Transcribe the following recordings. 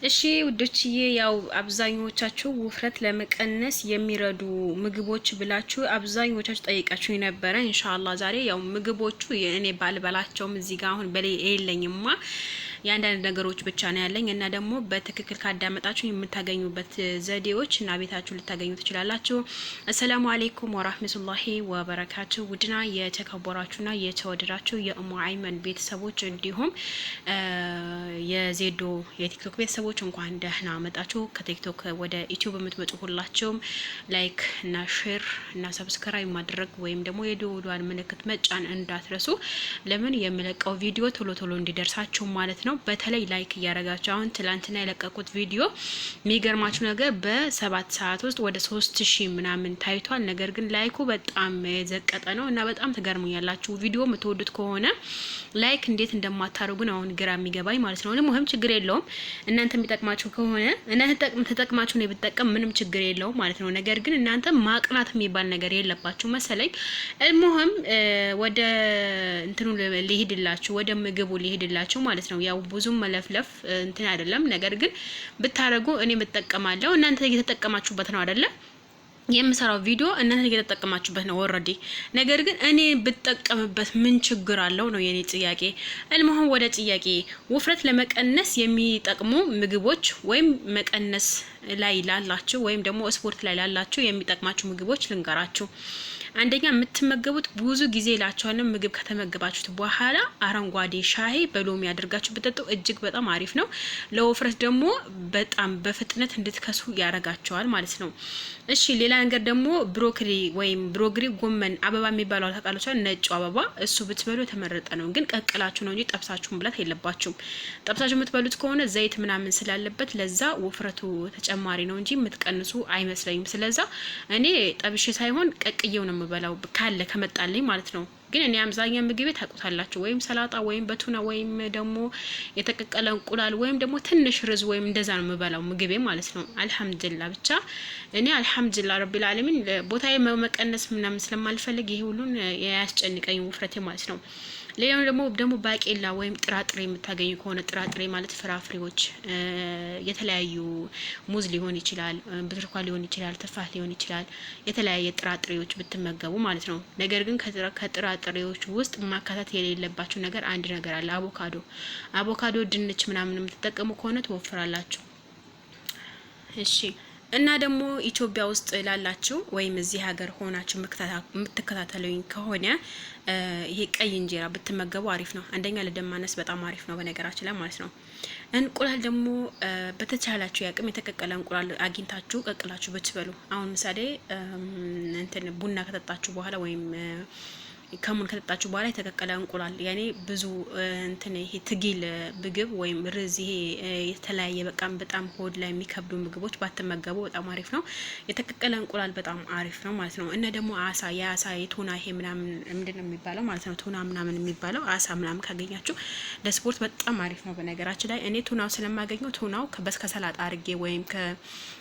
እሺ ውዶችዬ ያው አብዛኞቻችሁ ውፍረት ለመቀነስ የሚረዱ ምግቦች ብላችሁ አብዛኞቻችሁ ጠይቃችሁ የነበረ ኢንሻአላህ ዛሬ ያው ምግቦቹ እኔ ባልበላቸውም እዚህ ጋር አሁን በላይ የለኝማ የአንዳንድ ነገሮች ብቻ ነው ያለኝ እና ደግሞ በትክክል ካዳመጣችሁ የምታገኙበት ዘዴዎች እና ቤታችሁ ልታገኙ ትችላላችሁ። አሰላሙ አለይኩም ወራህመቱላሂ ወበረካቱ። ውድና የተከበራችሁና የተወደዳችሁ የኡሙ አይመን ቤተሰቦች እንዲሁም የዜዶ የቲክቶክ ቤተሰቦች እንኳን ደህና መጣችሁ። ከቲክቶክ ወደ ዩቲዩብ የምትመጡ ሁላችሁም ላይክ እና ሼር እና ሰብስክራይብ ማድረግ ወይም ደግሞ የደወሏን ምልክት መጫን እንዳትረሱ። ለምን የምለቀው ቪዲዮ ቶሎ ቶሎ እንዲደርሳችሁ ማለት ነው። በተለይ ላይክ እያረጋችሁ አሁን ትላንትና የለቀቁት ቪዲዮ የሚገርማችሁ ነገር በ7 ሰዓት ውስጥ ወደ 3000 ምናምን ታይቷል። ነገር ግን ላይኩ በጣም የዘቀጠ ነው እና በጣም ትገርሙኛላችሁ። ቪዲዮ የምትወዱት ከሆነ ላይክ እንዴት እንደማታረጉ ነው አሁን ግራ የሚገባኝ ማለት ነው። ለምን ችግር የለውም እናንተ የሚጠቅማችሁ ከሆነ እናንተ ተጠቅማችሁ ነው ብትጠቀም ምንም ችግር የለውም ማለት ነው። ነገር ግን እናንተ ማቅናት የሚባል ነገር የለባችሁ መሰለኝ። المهم ወደ እንትኑ ሊሄድላችሁ ወደ ምግቡ ሊሄድላችሁ ማለት ነው። ያው ብዙም መለፍለፍ እንትን አይደለም። ነገር ግን ብታረጉ እኔ እጠቀማለሁ እናንተ እየተጠቀማችሁበት ነው አይደለም የምሰራው ቪዲዮ እናንተ እየተጠቀማችሁበት ነው ኦሬዲ። ነገር ግን እኔ ብጠቀምበት ምን ችግር አለው ነው የኔ ጥያቄ። المهم ወደ ጥያቄ ውፍረት ለመቀነስ የሚጠቅሙ ምግቦች ወይም መቀነስ ላይ ላላችሁ ወይም ደግሞ ስፖርት ላይ ላላችሁ የሚጠቅማችሁ ምግቦች ልንገራችሁ። አንደኛ የምትመገቡት ብዙ ጊዜ ላችኋለሁ ምግብ ከተመገባችሁት በኋላ አረንጓዴ ሻይ በሎሚ አድርጋችሁ ብትጠጡ እጅግ በጣም አሪፍ ነው። ለውፍረት ደግሞ በጣም በፍጥነት እንድትከሱ ያረጋቸዋል ማለት ነው። እሺ ሌላ ነገር ደግሞ ብሮኮሊ ወይም ብሮግሪ ጎመን አበባ የሚባለው ታውቃላችሁ፣ ነጭ አበባ እሱ ብትበሉ የተመረጠ ነው። ግን ቀቅላችሁ ነው እንጂ ጠብሳችሁ መብላት የለባችሁም። ጠብሳችሁ የምትበሉት ከሆነ ዘይት ምናምን ስላለበት ለዛ ውፍረቱ ተጨማሪ ነው እንጂ የምትቀንሱ አይመስለኝም። ስለዛ እኔ ጠብሼ ሳይሆን ቀቅዬው ነው የምበላው ካለ ከመጣልኝ ማለት ነው። ግን እኔ አብዛኛው ምግቤ ታውቁታላችሁ ወይም ሰላጣ ወይም በቱና ወይም ደግሞ የተቀቀለ እንቁላል ወይም ደግሞ ትንሽ ርዝ ወይም እንደዛ ነው የምበላው ምግቤ ማለት ነው። አልহামዱሊላህ ብቻ እኔ አልহামዱሊላህ ረቢል ዓለሚን ቦታዬ መቀነስ ምናምን ስለማልፈልግ ይሄ ሁሉን ያስጨንቀኝ ውፍረቴ ማለት ነው። ሌላው ደግሞ ባቄላ ወይም ጥራጥሬ የምታገኙ ከሆነ ጥራጥሬ ማለት ፍራፍሬዎች የተለያዩ ሙዝ ሊሆን ይችላል፣ ብርቱካን ሊሆን ይችላል፣ ተፋህ ሊሆን ይችላል፣ የተለያየ ጥራጥሬዎች ብትመገቡ ማለት ነው። ነገር ግን ከጥራጥሬዎች ውስጥ ማካተት የሌለባችሁ ነገር አንድ ነገር አለ፣ አቮካዶ ድንች ምናምን የምትጠቀሙ ከሆነ ትወፍራላችሁ። እሺ እና ደግሞ ኢትዮጵያ ውስጥ ላላችሁ ወይም እዚህ ሀገር ሆናችሁ የምትከታተሉኝ ከሆነ ይሄ ቀይ እንጀራ ብትመገቡ አሪፍ ነው። አንደኛ ለደም ማነስ በጣም አሪፍ ነው በነገራችን ላይ ማለት ነው። እንቁላል ደግሞ በተቻላችሁ ያቅም የተቀቀለ እንቁላል አግኝታችሁ ቀቅላችሁ ብትበሉ። አሁን ምሳሌ እንትን ቡና ከጠጣችሁ በኋላ ወይም ከሙን ከጠጣችሁ በኋላ የተቀቀለ እንቁላል ያኔ ብዙ እንትን ይሄ ትጊል ምግብ ወይም ርዝ ይሄ የተለያየ በጣም ሆድ ላይ የሚከብዱ ምግቦች ባትመገቡ በጣም አሪፍ ነው። የተቀቀለ እንቁላል በጣም አሪፍ ነው ማለት ነው። እና ደግሞ የአሳ የቱና ይሄ ምናምን ምንድነው የሚባለው ማለት ነው፣ ቱና ምናምን የሚባለው አሳ ምናምን ካገኛችሁ ለስፖርት በጣም አሪፍ ነው። በነገራችን ላይ እኔ ቱናው ስለማገኘው ቱናው ከሰላጣ አርጌ ወይም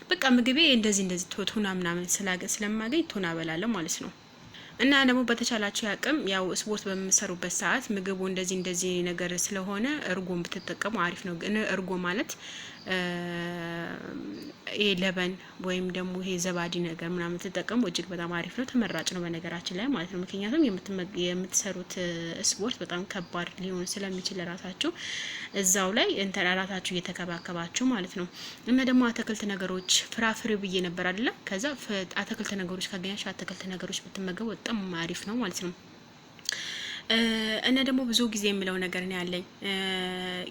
በቃ ምግቤ እንደዚህ ቱና ምናምን ስለማገኝ ቱና በላለሁ ማለት ነው። እና ደግሞ በተቻላችሁ ያቅም ያው ስፖርት በምትሰሩበት ሰዓት ምግቡ እንደዚህ ነገር ስለሆነ እርጎን ብትጠቀሙ አሪፍ ነው። ግን እርጎ ማለት ይሄ ለበን ወይም ደግሞ ይሄ ዘባዲ ነገር ምናምን ተጠቀሙ እጅግ በጣም አሪፍ ነው፣ ተመራጭ ነው በነገራችን ላይ ማለት ነው። ምክንያቱም የምትሰሩት ስፖርት በጣም ከባድ ሊሆን ስለሚችል ራሳችሁ እዛው ላይ ራሳችሁ እየተከባከባችሁ ማለት ነው። እና ደግሞ አትክልት ነገሮች ፍራፍሬ ብዬ ነበር አይደለ? ከዛ አትክልት ነገሮች ካገኛችሁ አትክልት ነገሮች ብትመገቡ በጣም አሪፍ ነው ማለት ነው። እና ደግሞ ብዙ ጊዜ የሚለው ነገር ነው ያለኝ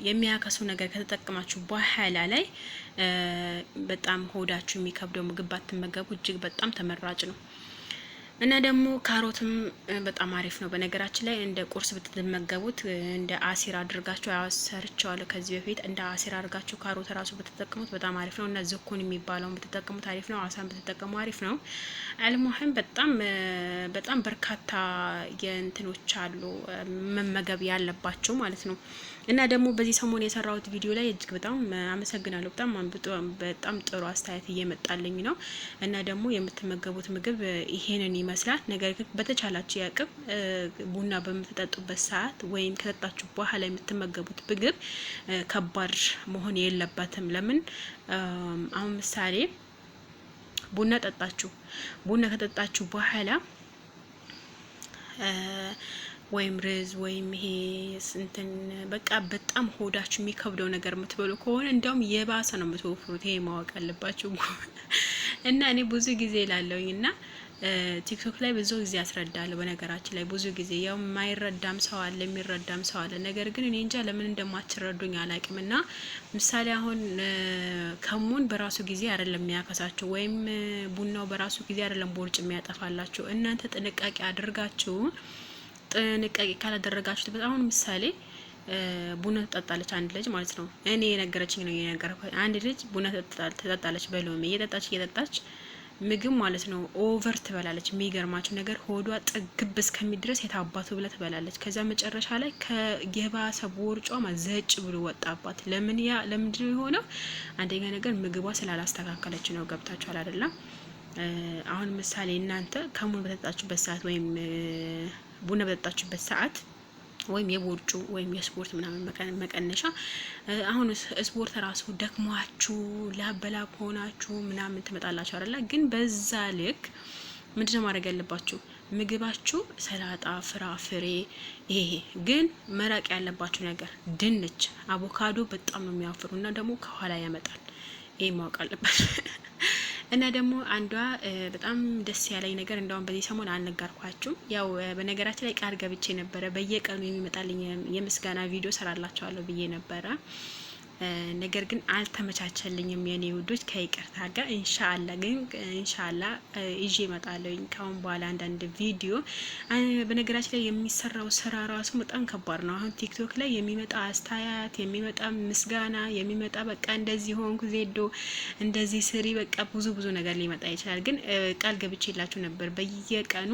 የሚያከሱ ነገር ከተጠቀማችሁ በኋላ ላይ በጣም ሆዳችሁ የሚከብደው ምግብ ባትመገቡ እጅግ በጣም ተመራጭ ነው። እና ደግሞ ካሮትም በጣም አሪፍ ነው በነገራችን ላይ እንደ ቁርስ ብትመገቡት እንደ አሲር አድርጋችሁ ያሰርቻለሁ ከዚህ በፊት እንደ አሲር አድርጋችሁ ካሮት ራሱ ብትጠቀሙት በጣም አሪፍ ነው። እና ዝኩን የሚባለው ብትጠቀሙት አሪፍ ነው። አሳን ብትጠቀሙ አሪፍ ነው። አልሙሂም በጣም በርካታ የእንትኖች አሉ መመገብ ያለባቸው ማለት ነው። እና ደግሞ በዚህ ሰሞን የሰራሁት ቪዲዮ ላይ እጅግ በጣም አመሰግናለሁ። በጣም ጥሩ አስተያየት እየመጣልኝ ነው። እና ደግሞ የምትመገቡት ምግብ ይሄንን ይመስላል። ነገር ግን በተቻላችሁ ያቅም ቡና በምትጠጡበት ሰዓት ወይም ከጠጣችሁ በኋላ የምትመገቡት ምግብ ከባድ መሆን የለበትም። ለምን አሁን ምሳሌ ቡና ከጠጣችሁ በኋላ ወይም ርዝ ወይም ይሄ እንትን በቃ በጣም ሆዳችሁ የሚከብደው ነገር የምትበሉ ከሆነ እንዲያውም የባሰ ነው የምትወፍሩት። ይሄ ማወቅ አለባችሁ። እና እኔ ብዙ ጊዜ ላለውኝ እና ቲክቶክ ላይ ብዙ ጊዜ ያስረዳለሁ። በነገራችን ላይ ብዙ ጊዜ ያው የማይረዳም ሰው አለ፣ የሚረዳም ሰው አለ። ነገር ግን እኔ እንጃ ለምን እንደማትረዱኝ አላውቅም። እና ምሳሌ አሁን ከሙን በራሱ ጊዜ አይደለም የሚያከሳችሁ፣ ወይም ቡናው በራሱ ጊዜ አይደለም ቦርጭ የሚያጠፋላችሁ። እናንተ ጥንቃቄ አድርጋችሁ ጥንቃቄ ካላደረጋችሁት አሁን ምሳሌ ቡና ትጠጣለች አንድ ልጅ ማለት ነው። እኔ የነገረችኝ ነው የነገርኩት። አንድ ልጅ ቡና ትጠጣለች በሎሚ እየጠጣች ምግብ ማለት ነው ኦቨር ትበላለች። የሚገርማችሁ ነገር ሆዷ ጥግብ እስከሚድረስ የታባቱ ብላ ትበላለች። ከዛ መጨረሻ ላይ ከየባሰ ቦርጯ ዘጭ ብሎ ወጣባት። ለምንድን ነው የሆነው? አንደኛ ነገር ምግቧ ስላላስተካከለች ነው። ገብታችኋል አይደለም? አሁን ምሳሌ እናንተ ከሙን በጠጣችሁበት ሰዓት ወይም ቡና በጠጣችሁበት ሰዓት ወይም የቦርጩ ወይም የስፖርት ምናምን መቀነሻ አሁን ስፖርት ራሱ ደክሟችሁ ላበላብ ሆናችሁ ምናምን ትመጣላችሁ አይደለ? ግን በዛ ልክ ምንድነው ማድረግ ያለባችሁ? ምግባችሁ ሰላጣ፣ ፍራፍሬ፣ ይሄ ግን መራቅ ያለባችሁ ነገር ድንች፣ አቮካዶ በጣም ነው የሚያወፍሩ እና ደግሞ ከኋላ ያመጣል። ይሄ ማወቅ አለባችሁ። እና ደግሞ አንዷ በጣም ደስ ያለኝ ነገር እንደውም በዚህ ሰሞን አልነገርኳችሁም። ያው በነገራችን ላይ ቃል ገብቼ ነበረ በየቀኑ የሚመጣልኝ የምስጋና ቪዲዮ ሰራላችኋለሁ ብዬ ነበረ። ነገር ግን አልተመቻቸልኝም የኔ ውዶች፣ ከይቅርታ ጋር ኢንሻአላህ ይዤ እመጣለሁ ካሁን በኋላ አንዳንድ ቪዲዮ። በነገራችን ላይ የሚሰራው ስራ ራሱ በጣም ከባድ ነው። አሁን ቲክቶክ ላይ የሚመጣ አስተያየት፣ የሚመጣ ምስጋና፣ የሚመጣ በቃ እንደዚህ ሆንኩ ዜዶ እንደዚህ ስሪ፣ በቃ ብዙ ነገር ሊመጣ ይችላል። ግን ቃል ገብቼላችሁ ነበር በየቀኑ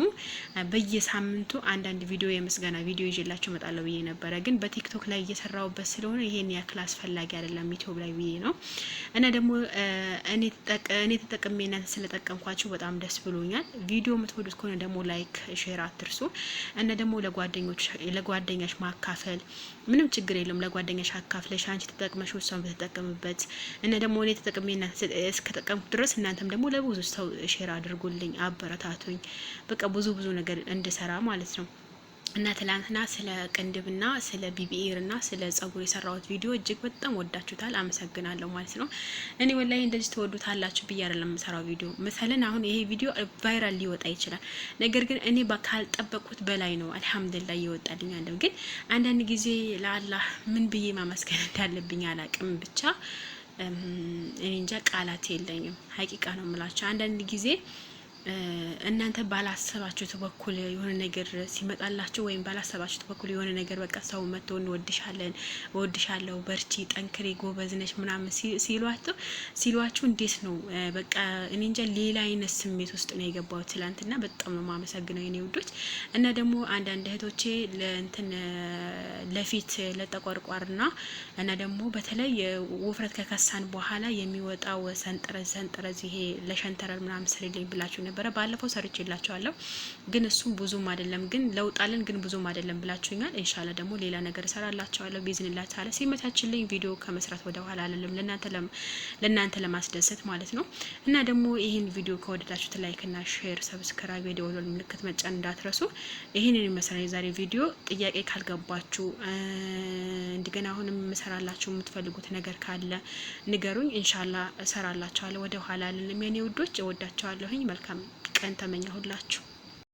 በየሳምንቱ አንዳንድ ቪዲዮ የምስጋና ቪዲዮ ይዤላችሁ እመጣለሁ ብዬ ነበረ። ግን በቲክቶክ ላይ እየሰራሁበት ስለሆነ ይሄን ያክል አስፈላጊ አይደለም ዩቲዩብ ላይ ብዬ ነው። እና ደግሞ እኔ ተጠቅሜ እናንተ ስለጠቀምኳችሁ በጣም ደስ ብሎኛል። ቪዲዮ የምትወዱት ከሆነ ደግሞ ላይክ፣ ሼር አትርሱ። እና ደግሞ ለጓደኛሽ ማካፈል ምንም ችግር የለም። ለጓደኛሽ አካፍለሽ አንቺ ተጠቅመሽ እሷን በተጠቀምበት እና ደግሞ እኔ ተጠቅሜ እናንተ እስከተጠቀምኩ ድረስ እናንተም ደግሞ ለብዙ ሰው ሼር አድርጉልኝ፣ አበረታቱኝ። በቃ ብዙ ነገር እንድሰራ ማለት ነው። እና ትላንትና ስለ ቅንድብና ስለ ቢቢኤር እና ስለ ጸጉር የሰራሁት ቪዲዮ እጅግ በጣም ወዳችሁታል። አመሰግናለሁ ማለት ነው። እኔ ወላሂ እንደዚህ ተወዱታላችሁ ብዬ አይደለም የምሰራው ቪዲዮ። መሰለን አሁን ይሄ ቪዲዮ ቫይራል ሊወጣ ይችላል። ነገር ግን እኔ ካልጠበቅኩት በላይ ነው አልሐምዱሊላህ እየወጣልኝ አለው። ግን አንዳንድ ጊዜ ለአላህ ምን ብዬ ማመስገን እንዳለብኝ አላቅም። ብቻ እኔ እንጃ ቃላት የለኝም። ሀቂቃ ነው የምላቸው። አንዳንድ ጊዜ እናንተ ባላሰባችሁት በኩል የሆነ ነገር ሲመጣላችሁ ወይም ባላሰባችሁት በኩል የሆነ ነገር በቃ ሰው መጥቶ እወድሻለሁ፣ በርቺ፣ ጠንክሬ፣ ጎበዝ ነሽ ምናምን ሲሏችሁ እንዴት ነው በቃ እኔ እንጃ ሌላ አይነት ስሜት ውስጥ ነው የገባሁት ትላንትና። በጣም ነው ማመሰግነው የኔ ውዶች። እና ደግሞ አንዳንድ እህቶቼ ለፊት ለጠቋርቋርና እና ደግሞ በተለይ ውፍረት ከከሳን በኋላ የሚወጣው ሰንጠረዝ ይሄ ለሸንተረር ምናምን ስሪልኝ ብላችሁ ነበረ። ባለፈው ሰርቼላችኋለሁ፣ ግን እሱም ብዙም አይደለም፣ ግን ለውጣለን ግን ብዙም አይደለም ብላችሁኛል። ኢንሻአላህ ደግሞ ሌላ ነገር እሰራላችኋለሁ ቢዝኒላህ ታላ ሲመቻችልኝ ቪዲዮ ከመስራት ወደ ኋላ አልልም፣ ለእናንተ ለማስደሰት ማለት ነው። እና ደግሞ ይህን ቪዲዮ ከወደዳችሁት ላይክ እና ሼር፣ ሰብስክራይብ፣ የደወል ምልክት መጫን እንዳትረሱ። ይህንን ይመስላል የዛሬ ቪዲዮ። ጥያቄ ካልገባችሁ እንደገና አሁንም እሰራላችሁ የምትፈልጉት ነገር ካለ ንገሩኝ። ኢንሻአላህ እሰራላችኋለሁ፣ ወደ ኋላ አልልም የኔ ውዶች። እወዳችኋለሁኝ። መልካም ቀን ተመኘሁላችሁ።